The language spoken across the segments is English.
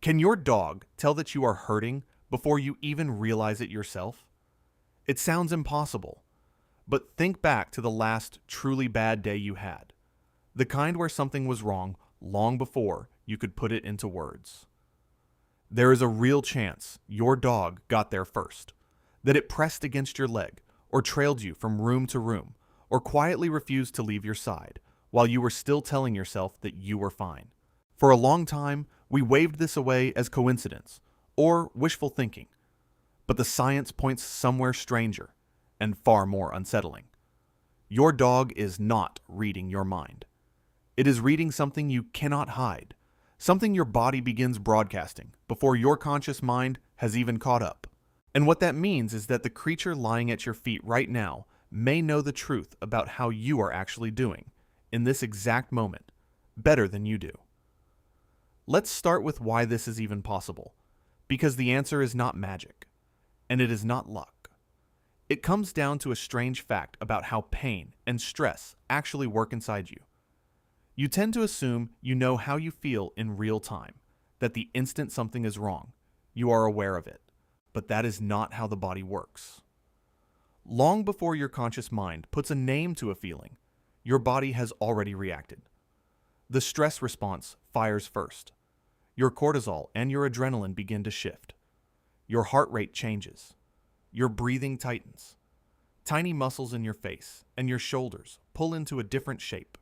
Can your dog tell that you are hurting before you even realize it yourself? It sounds impossible, but think back to the last truly bad day you had. The kind where something was wrong long before you could put it into words. There is a real chance your dog got there first, that it pressed against your leg, or trailed you from room to room, or quietly refused to leave your side, while you were still telling yourself that you were fine. For a long time, we waved this away as coincidence, or wishful thinking. But the science points somewhere stranger, and far more unsettling. Your dog is not reading your mind. It is reading something you cannot hide, something your body begins broadcasting before your conscious mind has even caught up. And what that means is that the creature lying at your feet right now may know the truth about how you are actually doing, in this exact moment, better than you do. Let's start with why this is even possible, because the answer is not magic, and it is not luck. It comes down to a strange fact about how pain and stress actually work inside you. You tend to assume you know how you feel in real time, that the instant something is wrong, you are aware of it, but that is not how the body works. Long before your conscious mind puts a name to a feeling, your body has already reacted. The stress response fires first. Your cortisol and your adrenaline begin to shift. Your heart rate changes. Your breathing tightens. Tiny muscles in your face and your shoulders pull into a different shape.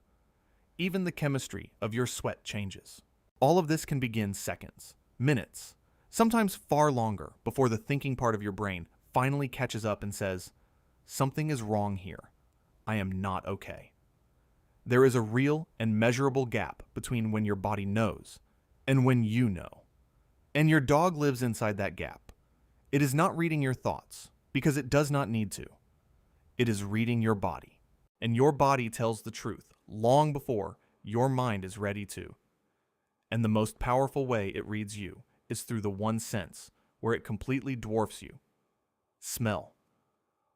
Even the chemistry of your sweat changes. All of this can begin seconds, minutes, sometimes far longer before the thinking part of your brain finally catches up and says, "Something is wrong here. I am not okay." There is a real and measurable gap between when your body knows and when you know. And your dog lives inside that gap. It is not reading your thoughts because it does not need to. It is reading your body. And your body tells the truth long before your mind is ready to. And the most powerful way it reads you is through the one sense where it completely dwarfs you: smell.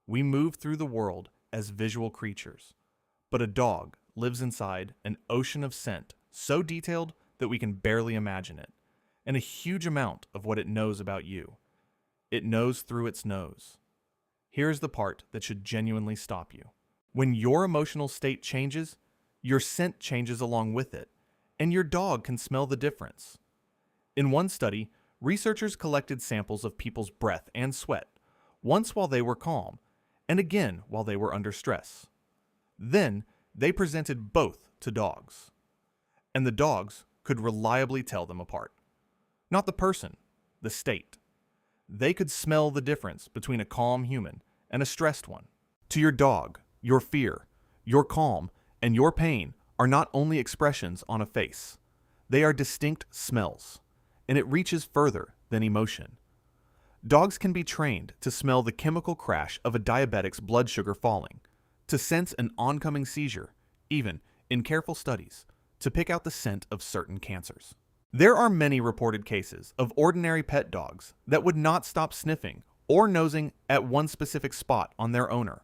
We move through the world as visual creatures, but a dog lives inside an ocean of scent so detailed that we can barely imagine it, and a huge amount of what it knows about you. It knows through its nose. Here's the part that should genuinely stop you. When your emotional state changes, your scent changes along with it, and your dog can smell the difference. In one study, researchers collected samples of people's breath and sweat, once while they were calm, and again while they were under stress. Then, they presented both to dogs, and the dogs could reliably tell them apart. Not the person, the state. They could smell the difference between a calm human and a stressed one. To your dog, your fear, your calm, and your pain are not only expressions on a face. They are distinct smells, and it reaches further than emotion. Dogs can be trained to smell the chemical crash of a diabetic's blood sugar falling, to sense an oncoming seizure, even, in careful studies, to pick out the scent of certain cancers. There are many reported cases of ordinary pet dogs that would not stop sniffing or nosing at one specific spot on their owner,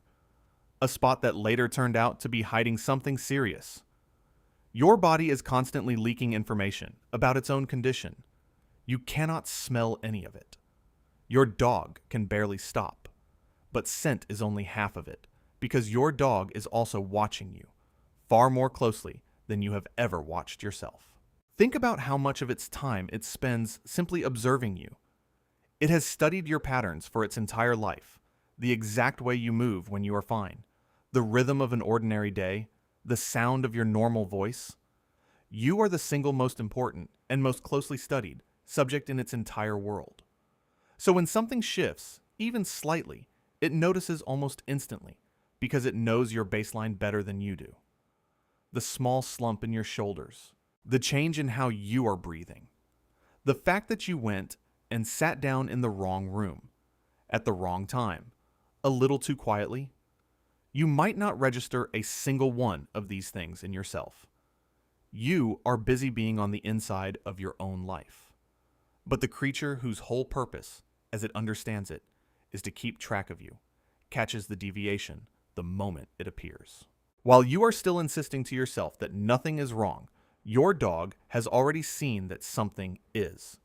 a spot that later turned out to be hiding something serious. Your body is constantly leaking information about its own condition. You cannot smell any of it. Your dog can barely stop, but scent is only half of it, because your dog is also watching you, far more closely than you have ever watched yourself. Think about how much of its time it spends simply observing you. It has studied your patterns for its entire life, the exact way you move when you are fine, the rhythm of an ordinary day, the sound of your normal voice. You are the single most important and most closely studied subject in its entire world. So when something shifts, even slightly, it notices almost instantly because it knows your baseline better than you do. The small slump in your shoulders, the change in how you are breathing, the fact that you went and sat down in the wrong room, at the wrong time, a little too quietly. You might not register a single one of these things in yourself. You are busy being on the inside of your own life. But the creature whose whole purpose, as it understands it, is to keep track of you, catches the deviation the moment it appears. While you are still insisting to yourself that nothing is wrong, your dog has already seen that something is.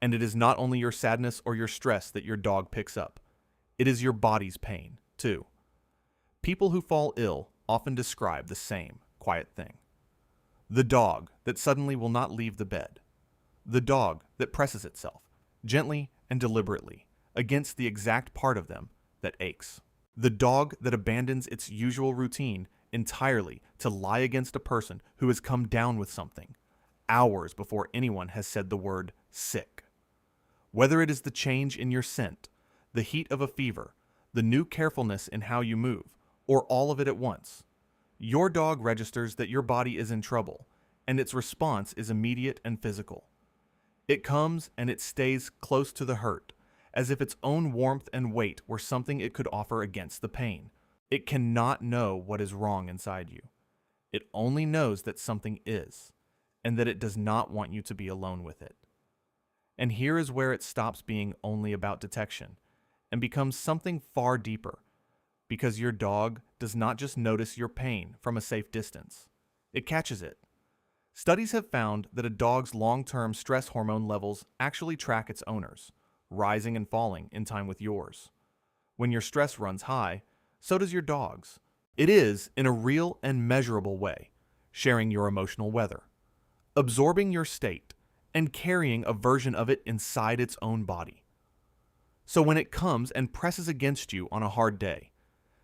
And it is not only your sadness or your stress that your dog picks up, it is your body's pain, too. People who fall ill often describe the same quiet thing. The dog that suddenly will not leave the bed. The dog that presses itself, gently and deliberately, against the exact part of them that aches. The dog that abandons its usual routine entirely to lie against a person who has come down with something, hours before anyone has said the word sick. Whether it is the change in your scent, the heat of a fever, the new carefulness in how you move, or all of it at once, your dog registers that your body is in trouble, and its response is immediate and physical. It comes and it stays close to the hurt, as if its own warmth and weight were something it could offer against the pain. It cannot know what is wrong inside you. It only knows that something is, and that it does not want you to be alone with it. And here is where it stops being only about detection and becomes something far deeper, because your dog does not just notice your pain from a safe distance. It catches it. Studies have found that a dog's long-term stress hormone levels actually track its owners, rising and falling in time with yours. When your stress runs high, so does your dog's. It is, in a real and measurable way, sharing your emotional weather, absorbing your state, and carrying a version of it inside its own body. So when it comes and presses against you on a hard day,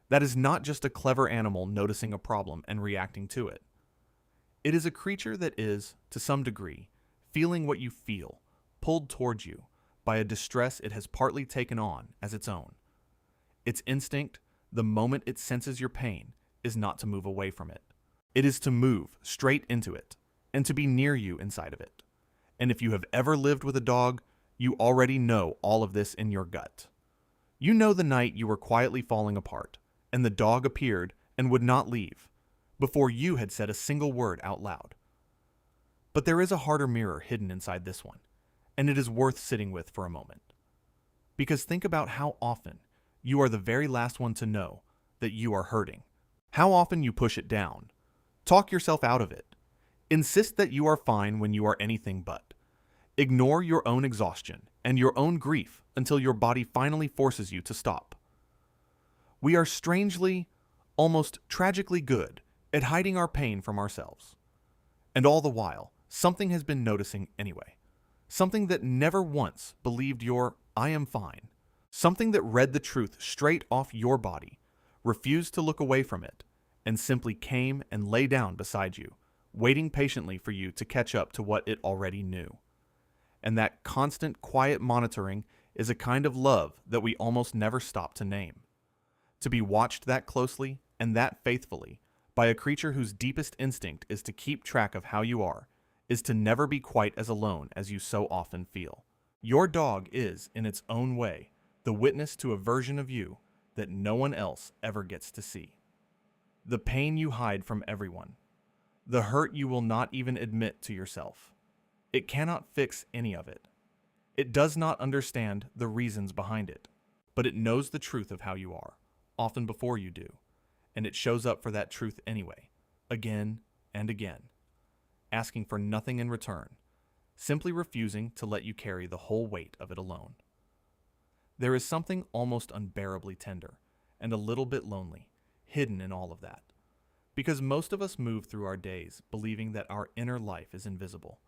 that is not just a clever animal noticing a problem and reacting to it. It is a creature that is, to some degree, feeling what you feel, pulled towards you by a distress it has partly taken on as its own. Its instinct, the moment it senses your pain, is not to move away from it. It is to move straight into it and to be near you inside of it. And if you have ever lived with a dog, you already know all of this in your gut. You know the night you were quietly falling apart, and the dog appeared and would not leave, before you had said a single word out loud. But there is a harder mirror hidden inside this one, and it is worth sitting with for a moment. Because think about how often you are the very last one to know that you are hurting. How often you push it down, talk yourself out of it, insist that you are fine when you are anything but. Ignore your own exhaustion and your own grief until your body finally forces you to stop. We are strangely, almost tragically good at hiding our pain from ourselves. And all the while, something has been noticing anyway. Something that never once believed your "I am fine." Something that read the truth straight off your body, refused to look away from it, and simply came and lay down beside you, waiting patiently for you to catch up to what it already knew. And that constant, quiet monitoring is a kind of love that we almost never stop to name. To be watched that closely and that faithfully by a creature whose deepest instinct is to keep track of how you are, is to never be quite as alone as you so often feel. Your dog is, in its own way, the witness to a version of you that no one else ever gets to see. The pain you hide from everyone. The hurt you will not even admit to yourself. It cannot fix any of it. It does not understand the reasons behind it, but it knows the truth of how you are, often before you do, and it shows up for that truth anyway, again and again, asking for nothing in return, simply refusing to let you carry the whole weight of it alone. There is something almost unbearably tender and a little bit lonely, hidden in all of that, because most of us move through our days believing that our inner life is invisible,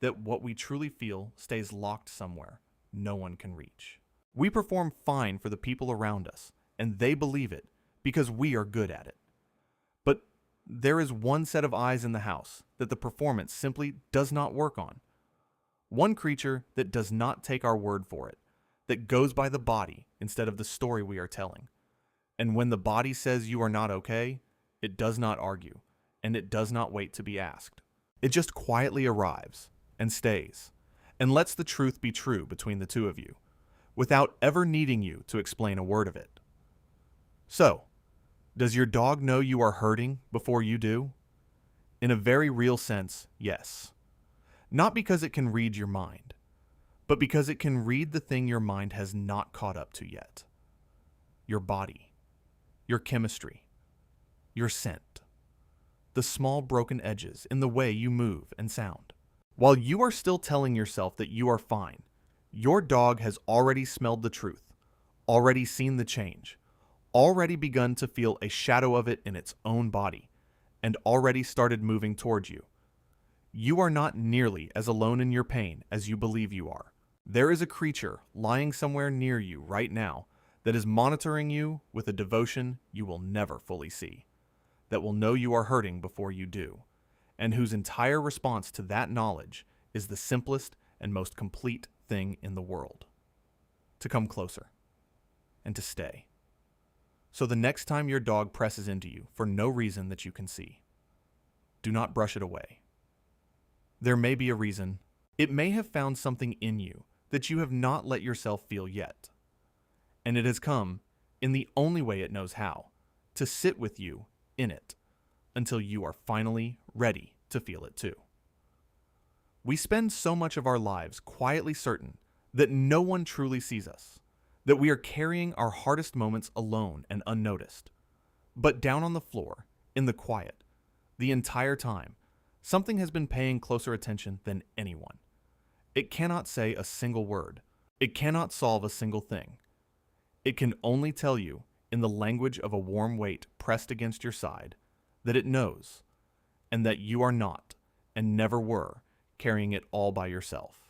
that what we truly feel stays locked somewhere no one can reach. We perform fine for the people around us, and they believe it because we are good at it. But there is one set of eyes in the house that the performance simply does not work on. One creature that does not take our word for it, that goes by the body instead of the story we are telling. And when the body says you are not okay, it does not argue, and it does not wait to be asked. It just quietly arrives and stays, and lets the truth be true between the two of you, without ever needing you to explain a word of it. So, does your dog know you are hurting before you do? In a very real sense, yes. Not because it can read your mind, but because it can read the thing your mind has not caught up to yet. Your body, your chemistry, your scent, the small broken edges in the way you move and sound. While you are still telling yourself that you are fine, Your dog has already smelled the truth, already seen the change, already begun to feel a shadow of it in its own body, and already started moving towards you. You are not nearly as alone in your pain as you believe you are. There is a creature lying somewhere near you right now that is monitoring you with a devotion you will never fully see, that will know you are hurting before you do, and whose entire response to that knowledge is the simplest and most complete thing in the world: to come closer and to stay. So the next time your dog presses into you for no reason that you can see, do not brush it away. There may be a reason. It may have found something in you that you have not let yourself feel yet. And it has come, in the only way it knows how, to sit with you in it until you are finally ready to feel it too. We spend so much of our lives quietly certain that no one truly sees us, that we are carrying our hardest moments alone and unnoticed. But down on the floor, in the quiet, the entire time, something has been paying closer attention than anyone. It cannot say a single word. It cannot solve a single thing. It can only tell you, in the language of a warm weight pressed against your side, that it knows, and that you are not, and never were, carrying it all by yourself.